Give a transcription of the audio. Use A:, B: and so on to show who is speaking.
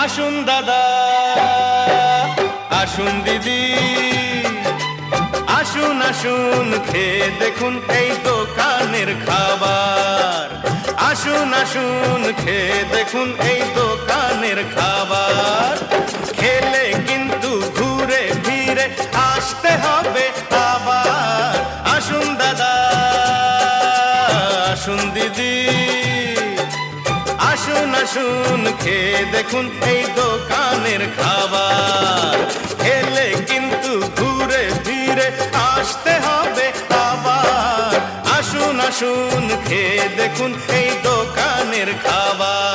A: আসুন দাদা, আসুন দিদি, আসুন আসুন খেয়ে দেখুন এই দোকানের খাবার। আসুন আসুন খেয়ে দেখুন এই দোকানের খাবার। খেলে কিন্তু ঘুরে ফিরে আসতে হবে আবার। আসুন দাদা, আসুন দিদি, আসুন আসুন খেয়ে দেখুন এই দোকানের খাবার। খেলে কিন্তু ঘুরে ফিরে আসতে হবে আবার। আসুন আসুন খেয়ে দেখুন এই দোকানের খাবার।